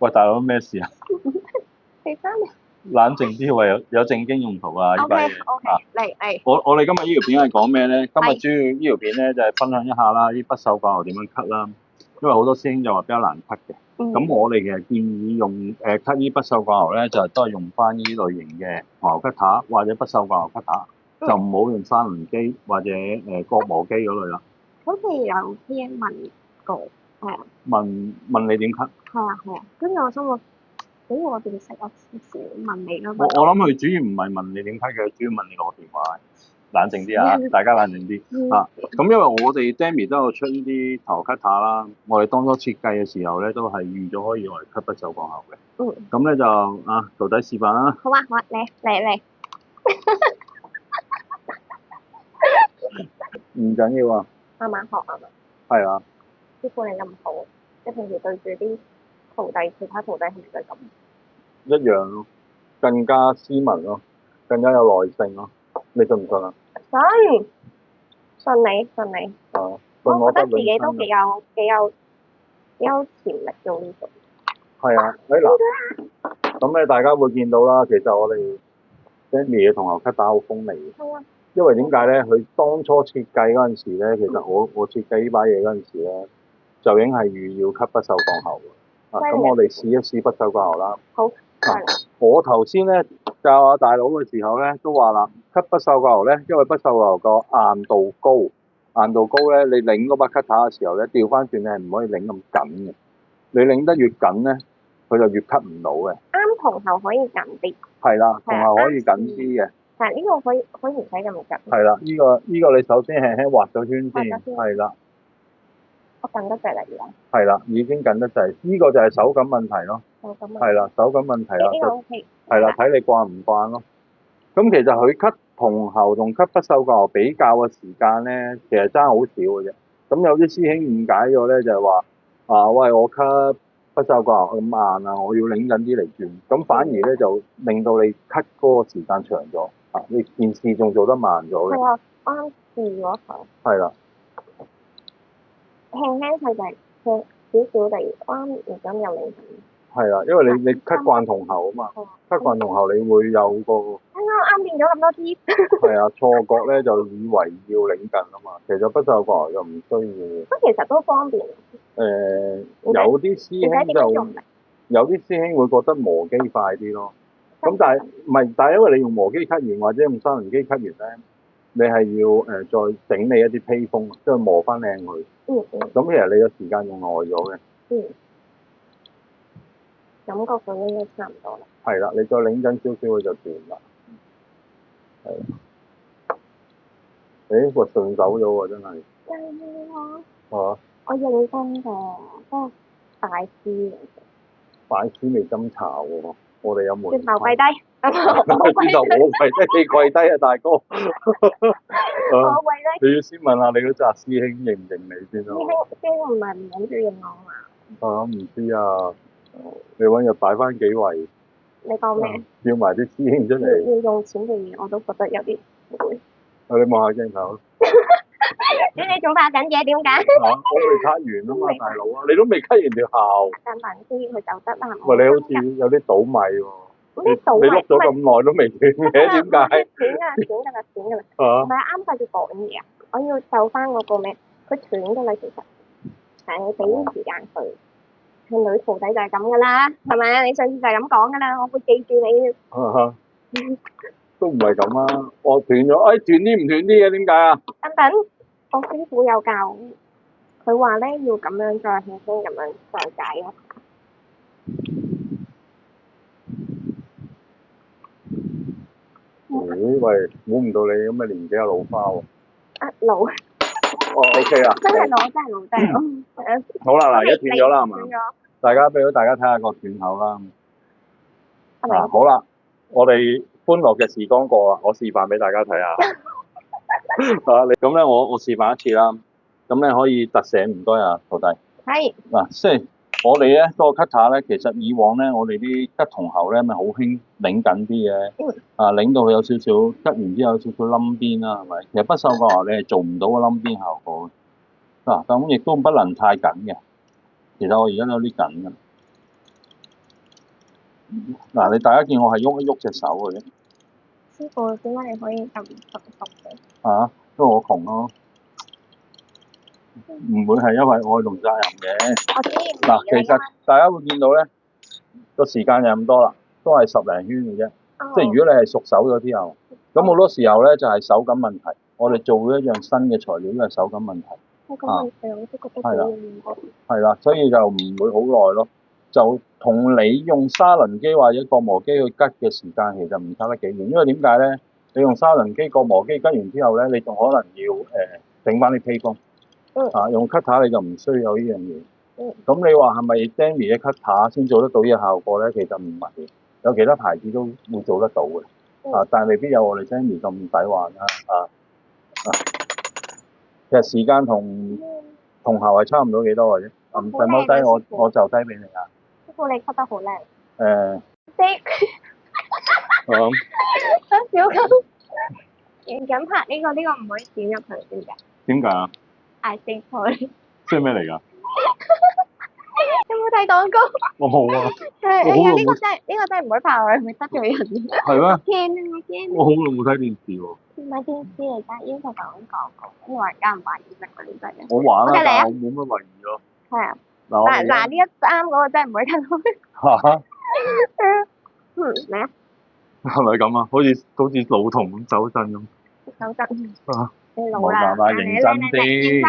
喂，大佬咩事啊？其他嘅冷靜啲喎，有正經用途啊！呢 O 班 K 嘢 O 啊！ K 嚟，我哋今日呢條片係講咩咧？今日係主要呢條片咧就係分享一下啦，啲不鏽鋼喉點樣 cut 啦。因為好多師兄就話比較難 cut 嘅，咁我哋其實建議用cut 呢不鏽鋼喉咧，就都係用翻呢類型嘅銅喉 cutter 或者不鏽鋼喉 cutter，就唔好用三輪機或者割磨機嗰類啦。好似有啲人問過，係啊，問你點 cut？係啊，跟住我心諗，我哋識我少少問你咯。我諗佢主要唔係問你點 cut 嘅，主要問你攞電話。冷靜啲啊！大家冷靜啲啊！咁因為我哋 Demi 都有出呢啲頭 cutter 啦，我哋當初設計嘅時候咧，都係預咗可以用嚟 cut 不鏽鋼喉嘅。咁咧就徒弟示範啦。好啊，嚟。唔緊要啊。慢慢學啊嘛。係啊。師傅你咁好，你平時對住啲徒弟，其他徒弟係咪都係咁？一樣咯，更加斯文咯，更加有耐性咯。你信唔信啊？信你。我覺得自己都幾有潛力做呢個。係啊，嗱，咁咧大家會見到啦，其實我哋 Demi 嘅銅喉 cutter 好鋒利嘅。因為點解咧？佢當初設計嗰陣時咧，其實我設計呢把嘢嗰陣時咧，就已經係預要 cut 不鏽鋼喉嘅。咁我哋試一試不鏽鋼喉啦。好。我頭先咧教阿大佬嘅時候咧，都話啦，cut 不鏽鋼喉咧，因為不鏽鋼喉個硬度高咧，你擰嗰把 cutter 嘅時候咧，調翻轉你係唔可以擰咁緊嘅。你擰得越緊咧，佢就越 cut 唔到嘅。啱銅喉可以緊啲。係啦，銅喉可以緊啲嘅。但係呢個可以唔使咁緊。係啦，呢個你首先輕輕畫咗圈先。係啦。我緊得滯啦，而家。係啦，已經緊得滯，呢個就係手感問題咯。係啦，手感問題啦。呢個 OK。係啦，睇你慣唔慣咯。咁其實佢 cut 銅喉同 cut 不鏽鋼喉比較嘅時間咧，其實爭好少嘅啫。咁有啲師兄誤解咗咧，就係話喂，我 cut 不鏽鋼喉咁硬啊，我要擰緊啲嚟轉，咁反而咧就令到你 cut 嗰個時間長咗，你件事仲做得慢咗嘅。係啊，啱試嗰下。係啦。輕輕佢就係少少地啱，唔敢又擰緊。係啦，因為你 cut 慣銅喉啊嘛，cut 慣銅喉你會有個啱變咗咁多支。係啊，錯覺咧就以為要擰緊啊嘛，其實不鏽鋼喉就唔需要嘅。不過其實都方便。有啲師兄會覺得磨機快啲咯。咁但係因為你用磨機 cut 完或者用三輪機 cut 完咧，你係要再整理一啲披風，即係磨翻靚佢。咁其實你個時間用耐咗嘅。感覺上應該差唔多啦。係啦，你再擰緊少少佢就斷啦。係。順手咗喎，真係。我認真㗎，不過大師嚟嘅。大師未斟茶喎，我哋有門。轉頭跪低。轉頭我跪低，你跪低啊，大哥。我跪低。你要先問下你嗰紮師兄認唔認你先咯。師兄唔係唔諗住認我嘛？唔知啊，你揾日擺翻幾圍。你講咩？叫埋啲師兄出嚟。要用錢嘅嘢，我都覺得有啲攰。你望下鏡頭。你仲拍緊嘢？點解？我未 cut 完啊嘛，大佬啊，你都未 cut 完條喉。等陣先，佢就得啦。喂，你好似有啲倒米喎。你碌咗咁耐都未斷嘅，點解？斷㗎啦。唔係啱晒住講嘢啊！我要就翻嗰個咩？佢斷㗎啦，其實。但係你俾啲時間佢。女徒弟就係咁㗎啦，係咪啊？你上次就係咁講㗎啦，我會記住你。都唔係咁啊！我斷咗，斷啲唔斷啲嘅，點解啊？等，我師傅有教，佢話咧要咁樣再輕輕咁樣再解一下。喂，估唔到你咁嘅年紀有老花喎。老。OK 啊。真係老。好啦，嗱，而家斷咗啦，係嘛？大家俾到大家睇下個斷口啦。好啦，我哋歡樂嘅時光過啦，我示範俾大家睇下。咁咧，我示範一次啦。咁咧可以特寫唔該啊，徒弟。係。嗱，即係我哋咧個 cutter 咧，其實以往咧我哋啲 cut 銅喉咧咪好興擰緊啲嘅。擰到佢有少少 cut 完之後有少少冧邊啦，係咪？其實不鏽鋼喉你係做唔到個冧邊效果嘅。咁亦都不能太緊嘅。其實我而家都有啲緊㗎。嗱，你大家見我係喐一喐隻手嘅啫。師傅點解你可以咁熟嘅？因為我窮咯，唔會係因為愛同責任嘅。我知嗱，其實大家會見到咧，個時間就咁多啦，都係10零圈嘅啫。即係如果你係熟手咗之後，咁好多時候咧就係手感問題。我哋做一樣新嘅材料，因為手感問題。我都覺得好用過。係啦，所以就唔會好耐咯。就同你用砂輪機或者割磨機去吉嘅時間，其實唔差得幾遠。因為點解咧？你用砂輪機、割磨機吉完之後咧，你仲可能要整翻啲披風。用 cutter 你就唔需要有呢樣嘢。咁你話係咪 Demi 嘅 cutter 先做得到呢個效果咧？其實唔係，有其他牌子都會做得到嘅。但係未必有我哋 Demi 咁抵玩啦。其實時間同效係差唔多幾多嘅啫。唔使踎低，我就低俾你啊。師傅你 cut 得好靚。小狗完緊拍呢個唔可以剪入去，點解？點解啊？嗌死佢！即係咩嚟㗎？有冇睇廣告？我冇啊。呢個真係唔可以拍喎，會得罪人。係咩？驚！我好耐冇睇電視喎。唔係電視嚟㗎，應該講廣告。因為家唔懷疑食嗰啲真嘅。我玩啦，但係我冇乜懷疑咯。係啊。嗱呢一啱嗰個真係唔可以睇開。咩啊？係咪咁啊？好似老童咁走陣咁。手震。你老冇啦。辦法，認真啲。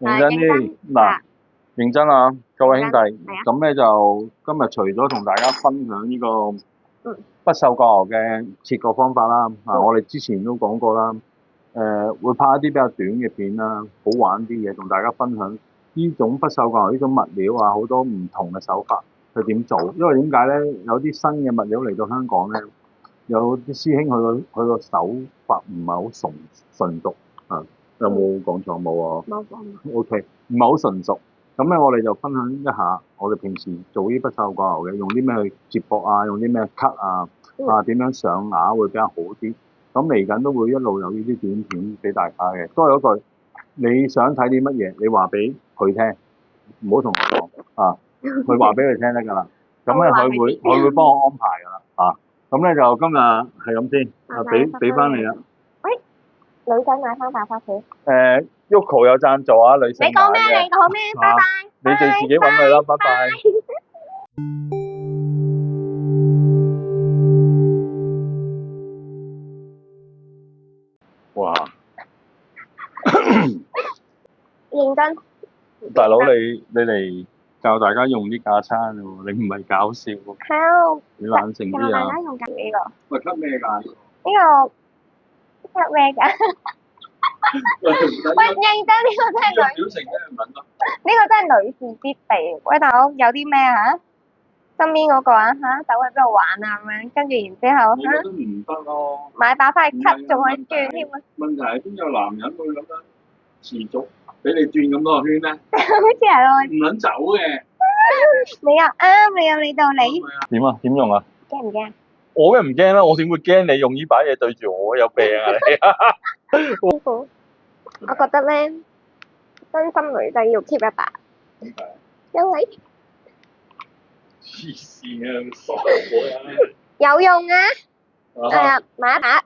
認真啲。嗱，認真啊，各位兄弟。咁咧就今日除咗同大家分享呢個不鏽鋼牛嘅切割方法啦，我哋之前都講過啦。會拍一啲比較短嘅片啦，好玩啲嘢，同大家分享呢種不鏽鋼牛呢種物料啊，好多唔同嘅手法去點做。因為點解咧？有啲新嘅物料嚟到香港咧，有啲師兄佢個手法唔係好純熟啊。有冇講錯？冇啊。冇講。OK，唔係好純熟。咁咧，我哋就分享一下我哋平時做啲不鏽鋼牛嘅，用啲咩去接駁啊，用啲咩 cut 啊，點樣上瓦會比較好啲。咁嚟緊都會一路有呢啲短片俾大家嘅。都係嗰句，你想睇啲乜嘢，你話俾佢聽，唔好同我講啊。佢話俾佢聽得㗎啦。咁咧，佢會幫我安排㗎啦。咁咧就今日係咁先，俾翻你啦。喂，女仔買翻返屋企。Yuko 有贊助啊，女性買嘅。你講咩？你講咩？拜拜。你哋自己揾佢啦，拜拜。哇！認真。大佬你嚟教大家用啲架撐喎，你唔係搞笑喎。係啊。你冷靜啲啊！教大家用緊呢個。喂，cut咩㗎？呢個 cut 咩㗎？喂，認真呢個真係女。表情真係敏感。呢個真係女士必備。喂，大佬有啲咩啊？身邊嗰個啊嚇，走去邊度玩啊咁樣，跟住然之後我覺得唔得咯。買把塊 cut 仲可以轉添啊！問題係邊有男人會咁樣持續俾你轉咁多個圈咧？好似係喎。唔撚走嘅。你又啱，你有你道理。點啊？點用啊？驚唔驚？我梗唔驚啦，我點會驚你用呢把嘢對住我？有病啊你！師傅，我覺得咧，真心女仔要 keep 一把。點解？因為黐線啊！傻咗啊！有用啊！係啊，買一把，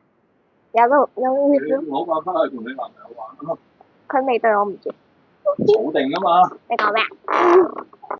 有血咯。攞把翻去同你男朋友玩咯。佢未對我唔住。儲定啊嘛！你講咩啊？